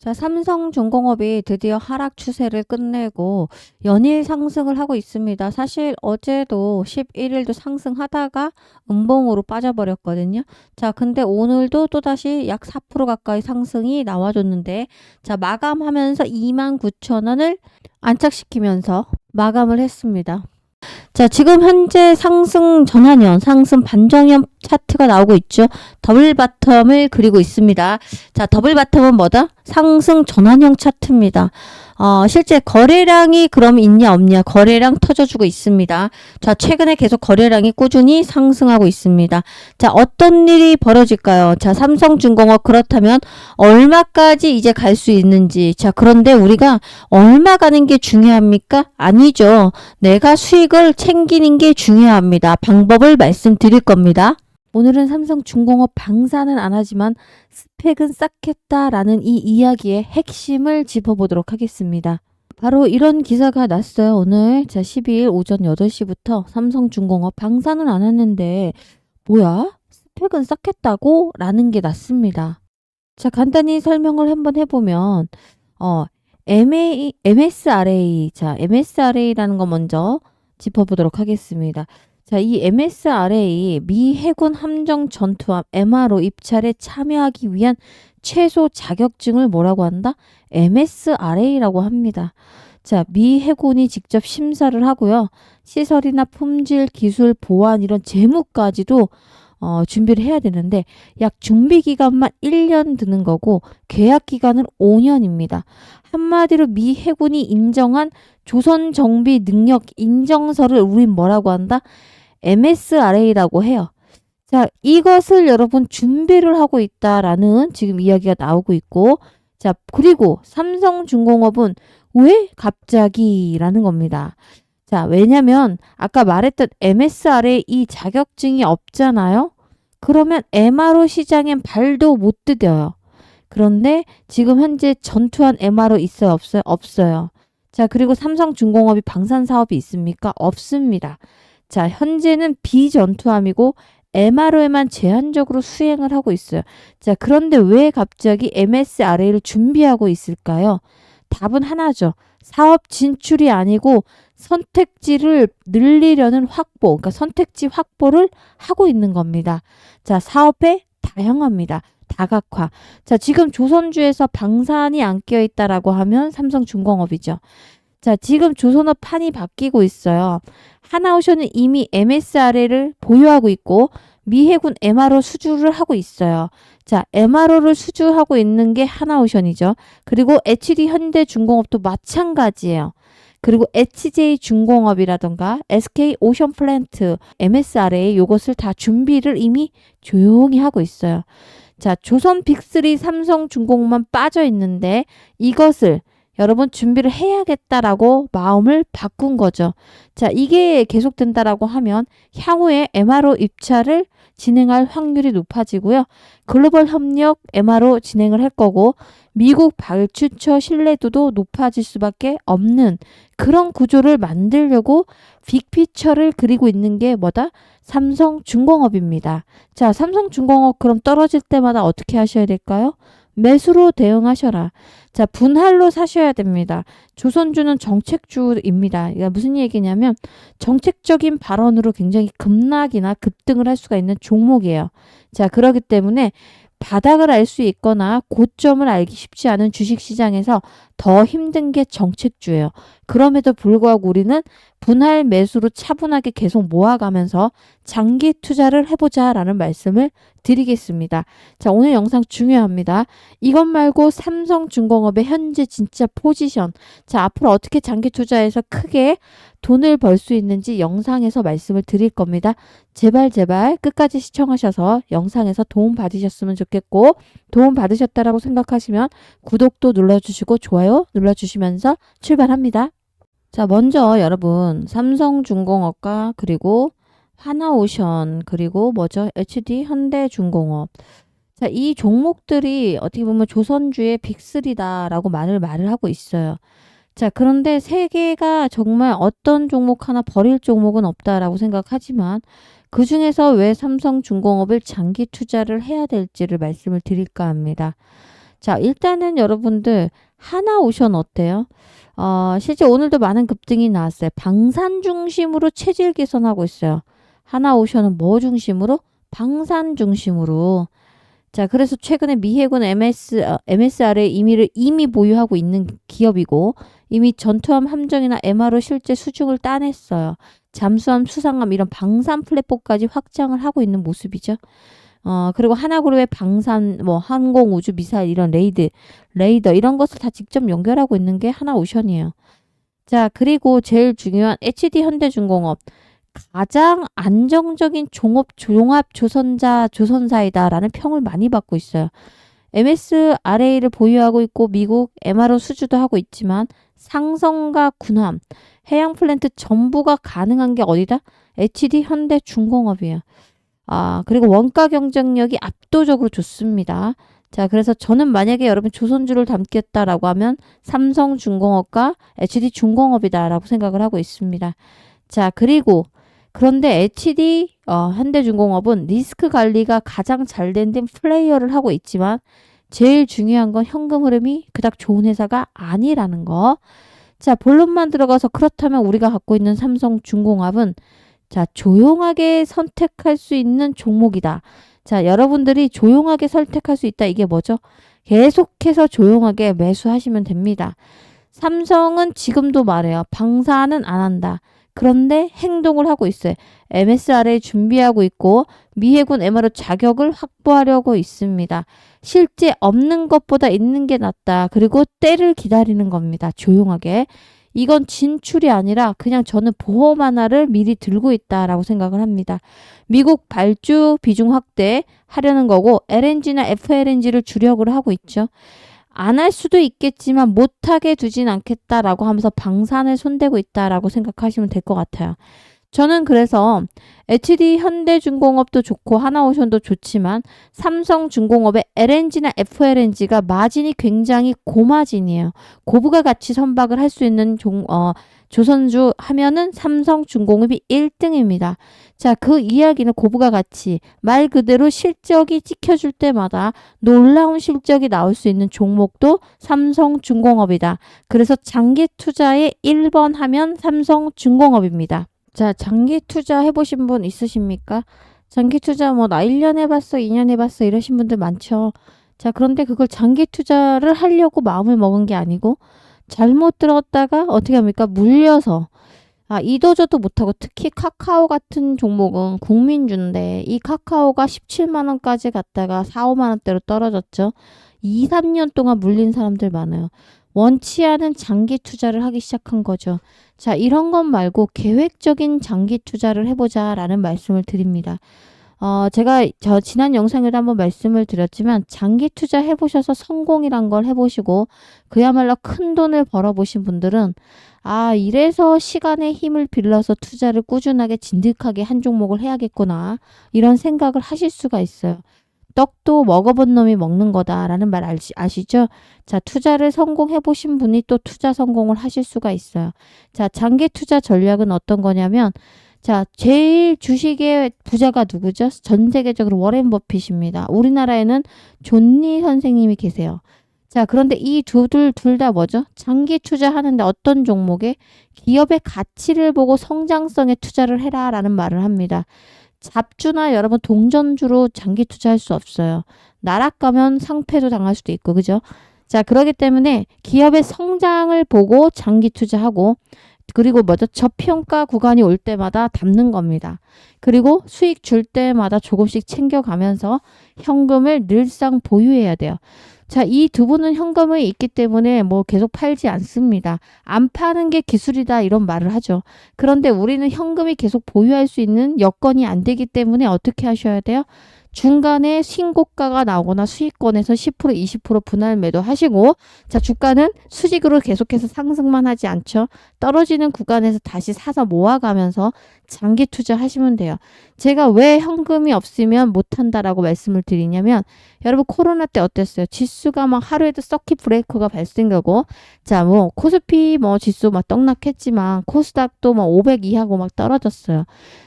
자, 삼성중공업이 드디어 하락 추세를 끝내고 연일 상승을 하고 있습니다. 사실 어제도 11일도 상승하다가 음봉으로 빠져버렸거든요. 자, 근데 오늘도 또다시 약 4% 가까이 상승이 나와줬는데, 자, 마감하면서 29,000원을 안착시키면서 마감을 했습니다. 자, 지금 현재 상승 전환형, 상승 반정형 차트가 나오고 있죠. 더블 바텀을 그리고 있습니다. 자, 더블 바텀은 뭐다? 상승 전환형 차트입니다. 실제 거래량이 그럼 있냐 없냐? 거래량 터져주고 있습니다. 자, 최근에 계속 거래량이 꾸준히 상승하고 있습니다. 자, 어떤 일이 벌어질까요? 자, 삼성중공업 그렇다면 얼마까지 이제 갈 수 있는지. 자, 그런데 우리가 얼마 가는 게 중요합니까? 아니죠. 내가 수익을 챙기는 게 중요합니다. 방법을 말씀드릴 겁니다. 오늘은 삼성중공업 방사는 안 하지만 스펙은 쌓겠다라는 이 이야기의 핵심을 짚어보도록 하겠습니다. 바로 이런 기사가 났어요. 오늘 12일 오전 8시부터 삼성중공업 방사는 안 했는데 뭐야? 스펙은 쌓겠다고? 라는 게 났습니다. 자, 간단히 설명을 한번 해보면 MSRA, 자, MSRA라는 거 먼저 짚어보도록 하겠습니다. 자, 이 MSRA, 미 해군 함정 전투함 MRO 입찰에 참여하기 위한 최소 자격증을 뭐라고 한다? MSRA라고 합니다. 자, 미 해군이 직접 심사를 하고요. 시설이나 품질, 기술, 보안 이런 재무까지도 준비를 해야 되는데 약 준비 기간만 1년 드는 거고 계약 기간은 5년입니다. 한마디로 미 해군이 인정한 조선 정비 능력 인정서를 우린 뭐라고 한다? MSRA라고 해요. 자, 이것을 여러분 준비를 하고 있다라는 지금 이야기가 나오고 있고, 자, 그리고 삼성중공업은 왜 갑자기 라는 겁니다. 자, 왜냐면 아까 말했던 MSRA 이 자격증이 없잖아요. 그러면 MRO 시장엔 발도 못 디뎌요. 그런데 지금 현재 전투한 MRO 있어요? 없어요? 없어요. 자, 그리고 삼성중공업이 방산 사업이 있습니까? 없습니다. 자, 현재는 비전투함이고 MRO에만 제한적으로 수행을 하고 있어요. 자, 그런데 왜 갑자기 MSRA를 준비하고 있을까요? 답은 하나죠. 사업 진출이 아니고 선택지를 늘리려는 확보, 그러니까 선택지 확보를 하고 있는 겁니다. 자, 사업에 다양합니다. 다각화. 자, 지금 조선주에서 방산이 안 껴 있다라고 하면 삼성중공업이죠. 자, 지금 조선업 판이 바뀌고 있어요. 하나오션은 이미 MSRA를 보유하고 있고 미 해군 MRO 수주를 하고 있어요. 자, MRO를 수주하고 있는 게 하나오션이죠. 그리고 HD 현대중공업도 마찬가지예요. 그리고 HJ중공업이라던가 SK 오션플랜트, MSRA 요것을 다 준비를 이미 조용히 하고 있어요. 자, 조선 빅3 삼성중공업만 빠져 있는데 이것을 여러분 준비를 해야겠다라고 마음을 바꾼 거죠. 자, 이게 계속된다라고 하면 향후에 MRO 입찰을 진행할 확률이 높아지고요. 글로벌 협력 MRO 진행을 할 거고 미국 발주처 신뢰도도 높아질 수밖에 없는 그런 구조를 만들려고 빅피처를 그리고 있는 게 뭐다? 삼성중공업입니다. 자, 삼성중공업 그럼 떨어질 때마다 어떻게 하셔야 될까요? 매수로 대응하셔라. 자, 분할로 사셔야 됩니다. 조선주는 정책주입니다. 이게 무슨 얘기냐면 정책적인 발언으로 굉장히 급락이나 급등을 할 수가 있는 종목이에요. 자, 그렇기 때문에 바닥을 알 수 있거나 고점을 알기 쉽지 않은 주식시장에서 더 힘든 게 정책주예요. 그럼에도 불구하고 우리는 분할 매수로 차분하게 계속 모아가면서 장기 투자를 해보자라는 말씀을 드리겠습니다. 자, 오늘 영상 중요합니다. 이것 말고 삼성중공업의 현재 진짜 포지션, 자, 앞으로 어떻게 장기 투자해서 크게 돈을 벌 수 있는지 영상에서 말씀을 드릴 겁니다. 제발 끝까지 시청하셔서 영상에서 도움 받으셨으면 좋겠고 도움 받으셨다라고 생각하시면 구독도 눌러주시고 좋아요 눌러주시면서 출발합니다. 자, 먼저 여러분 삼성중공업과 그리고 하나오션 그리고 뭐죠? HD 현대중공업. 자, 이 종목들이 어떻게 보면 조선주의 빅3다라고 말을 하고 있어요. 자, 그런데 세 개가 정말 어떤 종목 하나 버릴 종목은 없다라고 생각하지만 그 중에서 왜 삼성중공업을 장기 투자를 해야 될지를 말씀을 드릴까 합니다. 자, 일단은 여러분들 하나오션 어때요? 실제 오늘도 많은 급등이 나왔어요. 방산 중심으로 체질 개선하고 있어요. 하나오션은 뭐 중심으로? 방산 중심으로. 자, 그래서 최근에 미해군 MSR의 임의를 이미 보유하고 있는 기업이고 이미 전투함 함정이나 MRO 실제 수중을 따냈어요. 잠수함, 수상함 이런 방산 플랫폼까지 확장을 하고 있는 모습이죠. 그리고 하나그룹의 방산, 뭐 항공, 우주, 미사일 이런 레이더 이런 것을 다 직접 연결하고 있는 게 하나오션이에요. 자, 그리고 제일 중요한 HD 현대중공업. 가장 안정적인 종합 조선사이다라는 평을 많이 받고 있어요. MSRA를 보유하고 있고 미국 MRO 수주도 하고 있지만 상성과 군함, 해양 플랜트 전부가 가능한 게 어디다? HD 현대중공업이에요. 그리고 원가 경쟁력이 압도적으로 좋습니다. 자, 그래서 저는 만약에 여러분 조선주를 담겠다라고 하면 삼성중공업과 HD중공업이다라고 생각을 하고 있습니다. 자, 그런데 HD 현대중공업은 리스크 관리가 가장 잘 된 플레이어를 하고 있지만 제일 중요한 건 현금 흐름이 그닥 좋은 회사가 아니라는 거. 자, 본론만 들어가서 그렇다면 우리가 갖고 있는 삼성중공업은 자, 조용하게 선택할 수 있는 종목이다. 자, 여러분들이 조용하게 선택할 수 있다. 이게 뭐죠? 계속해서 조용하게 매수하시면 됩니다. 삼성은 지금도 말해요. 방사는 안 한다. 그런데 행동을 하고 있어요. MSRA 준비하고 있고 미해군 MRO 자격을 확보하려고 있습니다. 실제 없는 것보다 있는 게 낫다. 그리고 때를 기다리는 겁니다. 조용하게. 이건 진출이 아니라 그냥 저는 보험 하나를 미리 들고 있다라고 생각을 합니다. 미국 발주 비중 확대 하려는 거고 LNG나 FLNG를 주력을 하고 있죠. 안 할 수도 있겠지만 못하게 두진 않겠다라고 하면서 방산을 손대고 있다라고 생각하시면 될 것 같아요. 저는 그래서 HD 현대중공업도 좋고 하나오션도 좋지만 삼성중공업의 LNG나 FLNG가 마진이 굉장히 고마진이에요. 고부가 가치 선박을 할 수 있는 조선주 하면은 삼성중공업이 1등입니다. 자, 그 이야기는 고부가 가치 말 그대로 실적이 찍혀줄 때마다 놀라운 실적이 나올 수 있는 종목도 삼성중공업이다. 그래서 장기 투자의 1번 하면 삼성중공업입니다. 자, 장기 투자 해보신 분 있으십니까? 장기 투자 나 1년 해봤어, 2년 해봤어 이러신 분들 많죠. 자, 그런데 그걸 장기 투자를 하려고 마음을 먹은 게 아니고 잘못 들었다가 어떻게 합니까? 물려서 이도저도 못하고 특히 카카오 같은 종목은 국민주인데 이 카카오가 17만 원까지 갔다가 4, 5만 원대로 떨어졌죠. 2, 3년 동안 물린 사람들 많아요. 원치 않은 장기 투자를 하기 시작한 거죠. 자, 이런 것 말고 계획적인 장기 투자를 해보자라는 말씀을 드립니다. 제가 지난 영상에도 한번 말씀을 드렸지만 장기 투자 해보셔서 성공이란 걸 해보시고 그야말로 큰 돈을 벌어보신 분들은 이래서 시간의 힘을 빌려서 투자를 꾸준하게 진득하게 한 종목을 해야겠구나 이런 생각을 하실 수가 있어요. 떡도 먹어본 놈이 먹는 거다라는 말 아시죠? 자, 투자를 성공해 보신 분이 또 투자 성공을 하실 수가 있어요. 자, 장기 투자 전략은 어떤 거냐면 자, 제일 주식의 부자가 누구죠? 전 세계적으로 워렌 버핏입니다. 우리나라에는 존니 선생님이 계세요. 자, 그런데 이 둘 다 뭐죠? 장기 투자하는데 어떤 종목에 기업의 가치를 보고 성장성에 투자를 해라라는 말을 합니다. 잡주나 여러분 동전주로 장기 투자할 수 없어요. 나락가면 상패도 당할 수도 있고, 그죠? 자, 그렇기 때문에 기업의 성장을 보고 장기 투자하고 그리고 뭐죠? 저평가 구간이 올 때마다 담는 겁니다. 그리고 수익 줄 때마다 조금씩 챙겨가면서 현금을 늘상 보유해야 돼요. 자, 이 두 분은 현금이 있기 때문에 계속 팔지 않습니다. 안 파는 게 기술이다 이런 말을 하죠. 그런데 우리는 현금이 계속 보유할 수 있는 여건이 안 되기 때문에 어떻게 하셔야 돼요? 중간에 신고가가 나오거나 수익권에서 10% 20% 분할 매도 하시고 자, 주가는 수직으로 계속해서 상승만 하지 않죠. 떨어지는 구간에서 다시 사서 모아가면서 장기 투자하시면 돼요. 제가 왜 현금이 없으면 못한다라고 말씀을 드리냐면 여러분 코로나 때 어땠어요? 지수가 하루에도 서킷 브레이커가 발생하고 자, 코스피 지수 떡락했지만 코스닥도 500 이하고 떨어졌어요.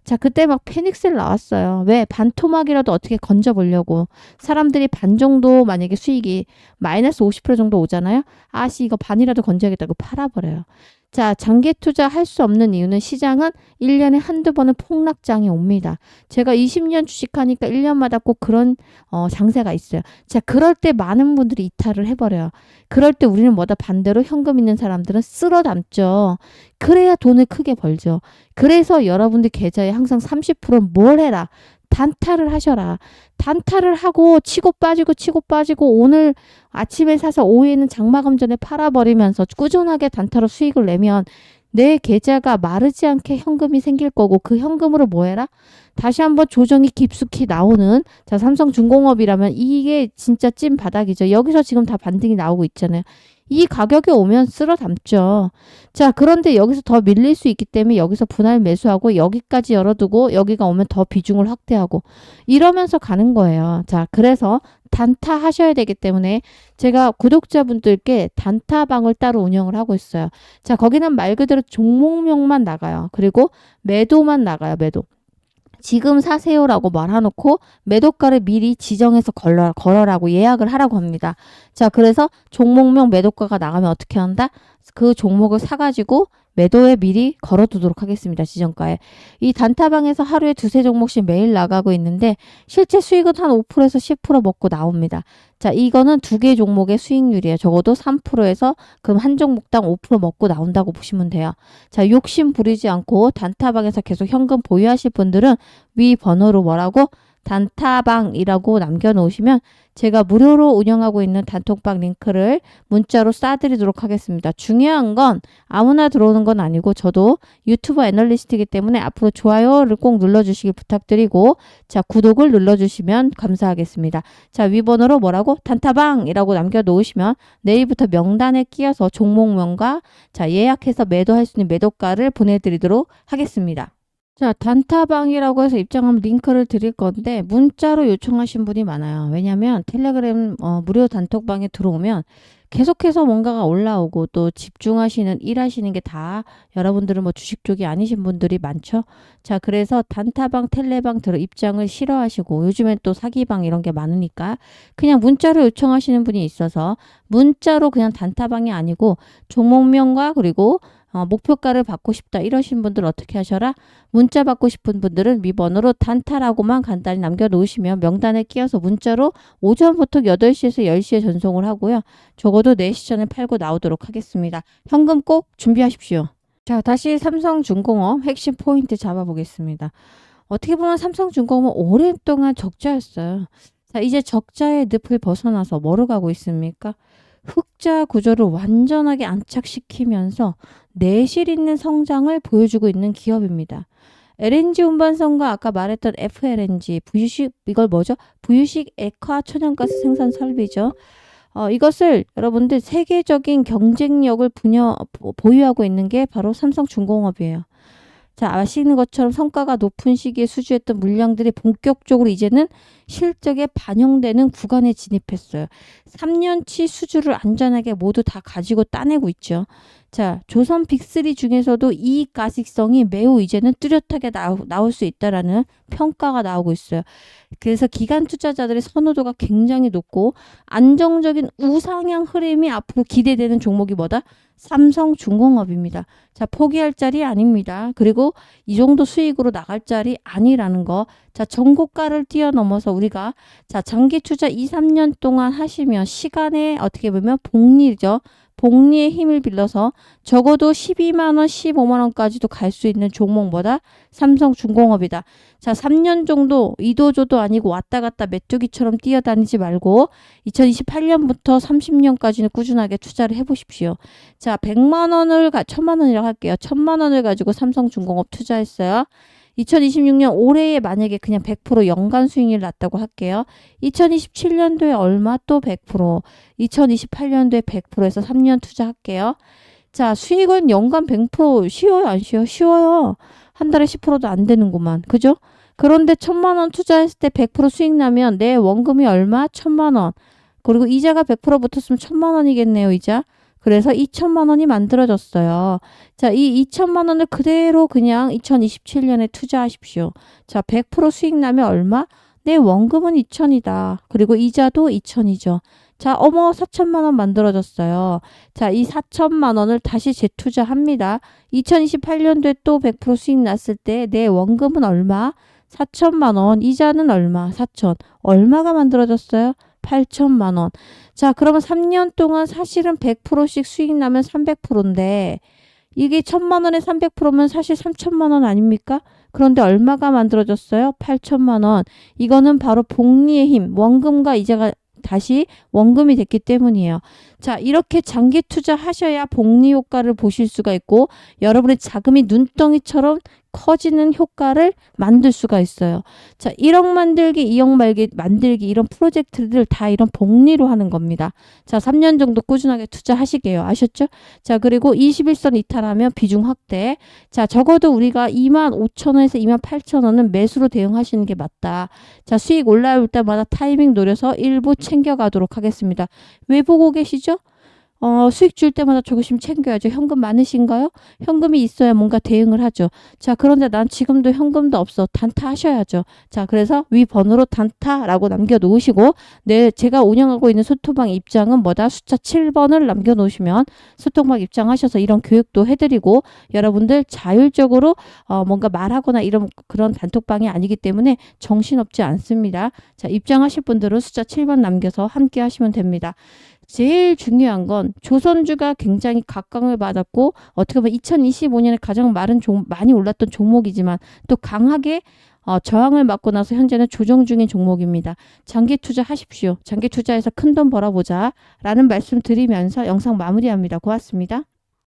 자, 그때 막 패닉셀 나왔어요. 왜? 반토막이라도 어떻게 건져보려고. 사람들이 반 정도 만약에 수익이 마이너스 50% 정도 오잖아요. 아씨, 이거 반이라도 건져야겠다고 팔아버려요. 자, 장기 투자 할 수 없는 이유는 시장은 1년에 한두 번은 폭락장이 옵니다. 제가 20년 주식하니까 1년마다 꼭 그런 장세가 있어요. 자, 그럴 때 많은 분들이 이탈을 해버려요. 그럴 때 우리는 뭐다 반대로 현금 있는 사람들은 쓸어 담죠. 그래야 돈을 크게 벌죠. 그래서 여러분들 계좌에 항상 30%뭘 해라. 단타를 하셔라. 단타를 하고 치고 빠지고 오늘 아침에 사서 오후에는 장마감 전에 팔아버리면서 꾸준하게 단타로 수익을 내면 내 계좌가 마르지 않게 현금이 생길 거고 그 현금으로 뭐 해라? 다시 한번 조정이 깊숙이 나오는 자 삼성중공업이라면 이게 진짜 찐 바닥이죠. 여기서 지금 다 반등이 나오고 있잖아요. 이 가격에 오면 쓸어 담죠. 자, 그런데 여기서 더 밀릴 수 있기 때문에 여기서 분할 매수하고 여기까지 열어두고 여기가 오면 더 비중을 확대하고 이러면서 가는 거예요. 자, 그래서 단타 하셔야 되기 때문에 제가 구독자분들께 단타방을 따로 운영을 하고 있어요. 자, 거기는 말 그대로 종목명만 나가요. 그리고 매도만 나가요. 매도. 지금 사세요라고 말해놓고 매도가를 미리 지정해서 걸어라고 예약을 하라고 합니다. 자, 그래서 종목명 매도가가 나가면 어떻게 한다? 그 종목을 사가지고 매도에 미리 걸어두도록 하겠습니다. 지정가에. 이 단타방에서 하루에 두세 종목씩 매일 나가고 있는데 실제 수익은 한 5%에서 10% 먹고 나옵니다. 자, 이거는 두 개 종목의 수익률이에요. 적어도 3%에서 그럼 한 종목당 5% 먹고 나온다고 보시면 돼요. 자, 욕심 부리지 않고 단타방에서 계속 현금 보유하실 분들은 위 번호로 뭐라고? 단타방이라고 남겨놓으시면 제가 무료로 운영하고 있는 단톡방 링크를 문자로 쏴드리도록 하겠습니다. 중요한 건 아무나 들어오는 건 아니고 저도 유튜버 애널리스트이기 때문에 앞으로 좋아요를 꼭 눌러주시길 부탁드리고 자 구독을 눌러주시면 감사하겠습니다. 자 위번호로 뭐라고? 단타방이라고 남겨놓으시면 내일부터 명단에 끼어서 종목명과 자 예약해서 매도할 수 있는 매도가를 보내드리도록 하겠습니다. 자, 단타방이라고 해서 입장하면 링크를 드릴 건데 문자로 요청하신 분이 많아요. 왜냐하면 텔레그램 무료 단톡방에 들어오면 계속해서 뭔가가 올라오고 또 집중하시는 일하시는 게 다 여러분들은 뭐 주식 쪽이 아니신 분들이 많죠. 자, 그래서 단타방 텔레방 들어 입장을 싫어하시고 요즘엔 또 사기방 이런 게 많으니까 그냥 문자로 요청하시는 분이 있어서 문자로 그냥 단타방이 아니고 종목명과 그리고 목표가를 받고 싶다 이러신 분들 어떻게 하셔라? 문자 받고 싶은 분들은 위번호로 단타라고만 간단히 남겨놓으시면 명단에 끼어서 문자로 오전부터 8시에서 10시에 전송을 하고요. 적어도 4시 전에 팔고 나오도록 하겠습니다. 현금 꼭 준비하십시오. 자, 다시 삼성중공업 핵심 포인트 잡아보겠습니다. 어떻게 보면 삼성중공업 오랫동안 적자였어요. 자, 이제 적자의 늪을 벗어나서 뭐로 가고 있습니까? 흑자 구조를 완전하게 안착시키면서 내실 있는 성장을 보여주고 있는 기업입니다. LNG 운반선과 아까 말했던 FLNG, 부유식, 이걸 뭐죠? 부유식 액화 천연가스 생산 설비죠. 이것을 여러분들 세계적인 경쟁력을 보유하고 있는 게 바로 삼성중공업이에요. 자, 아시는 것처럼 성과가 높은 시기에 수주했던 물량들이 본격적으로 이제는 실적에 반영되는 구간에 진입했어요. 3년치 수주를 안전하게 모두 다 가지고 따내고 있죠. 자, 조선 빅3 중에서도 이익 가식성이 매우 이제는 뚜렷하게 나올 수 있다라는 평가가 나오고 있어요. 그래서 기관 투자자들의 선호도가 굉장히 높고 안정적인 우상향 흐름이 앞으로 기대되는 종목이 뭐다? 삼성중공업입니다. 자, 포기할 자리 아닙니다. 그리고 이 정도 수익으로 나갈 자리 아니라는 거. 자, 전고가를 뛰어넘어서 우리가 자, 장기 투자 2, 3년 동안 하시면 시간에 어떻게 보면 복리죠. 복리의 힘을 빌려서 적어도 12만 원, 15만 원까지도 갈 수 있는 종목보다 삼성중공업이다. 자, 3년 정도 이도저도 아니고 왔다 갔다 메뚜기처럼 뛰어다니지 말고 2028년부터 30년까지는 꾸준하게 투자를 해보십시오. 자, 100만 원을 1000만 원이라고 할게요. 1000만 원을 가지고 삼성중공업 투자했어요. 2026년 올해에 만약에 그냥 100% 연간 수익률 났다고 할게요. 2027년도에 얼마 또 100%, 2028년도에 100%에서 3년 투자할게요. 자, 수익은 연간 100% 쉬워요, 안 쉬워요? 쉬워요. 한 달에 10%도 안 되는구만. 그죠? 그런데 1000만 원 투자했을 때 100% 수익 나면 내 원금이 얼마? 1000만 원. 그리고 이자가 100% 붙었으면 1000만 원이겠네요, 이자. 그래서 2천만 원이 만들어졌어요. 자, 이 2천만 원을 그대로 그냥 2027년에 투자하십시오. 자, 100% 수익 나면 얼마? 내 원금은 2천이다. 그리고 이자도 2천이죠. 자, 어머, 4천만 원 만들어졌어요. 자, 이 4천만 원을 다시 재투자합니다. 2028년도에 또 100% 수익 났을 때 내 원금은 얼마? 4천만 원. 이자는 얼마? 4천. 얼마가 만들어졌어요? 8천만 원. 자, 그러면 3년 동안 사실은 100%씩 수익 나면 300%인데 이게 1천만 원에 300%면 사실 3천만 원 아닙니까? 그런데 얼마가 만들어졌어요? 8천만 원. 이거는 바로 복리의 힘, 원금과 이자가 다시 원금이 됐기 때문이에요. 자, 이렇게 장기 투자하셔야 복리 효과를 보실 수가 있고 여러분의 자금이 눈덩이처럼 커지는 효과를 만들 수가 있어요. 자, 1억 만들기, 2억 만들기 이런 프로젝트들 다 이런 복리로 하는 겁니다. 자, 3년 정도 꾸준하게 투자하시게요. 아셨죠? 자, 그리고 21선 이탈하면 비중 확대. 자, 적어도 우리가 25,000원에서 28,000원은 매수로 대응하시는 게 맞다. 자, 수익 올라올 때마다 타이밍 노려서 일부 챙겨가도록 하겠습니다. 왜 보고 계시죠? 수익 줄 때마다 조금씩 챙겨야죠. 현금 많으신가요? 현금이 있어야 뭔가 대응을 하죠. 자, 그런데 난 지금도 현금도 없어. 단타 하셔야죠. 자, 그래서 위 번호로 단타라고 남겨놓으시고 제가 운영하고 있는 소통방 입장은 뭐다? 숫자 7번을 남겨놓으시면 소통방 입장하셔서 이런 교육도 해드리고 여러분들 자율적으로 뭔가 말하거나 이런 그런 단톡방이 아니기 때문에 정신없지 않습니다. 자, 입장하실 분들은 숫자 7번 남겨서 함께 하시면 됩니다. 제일 중요한 건 조선주가 굉장히 각광을 받았고 어떻게 보면 2025년에 가장 많이 올랐던 종목이지만 또 강하게 저항을 맞고 나서 현재는 조정 중인 종목입니다. 장기 투자하십시오. 장기 투자해서 큰돈 벌어보자 라는 말씀 드리면서 영상 마무리합니다. 고맙습니다.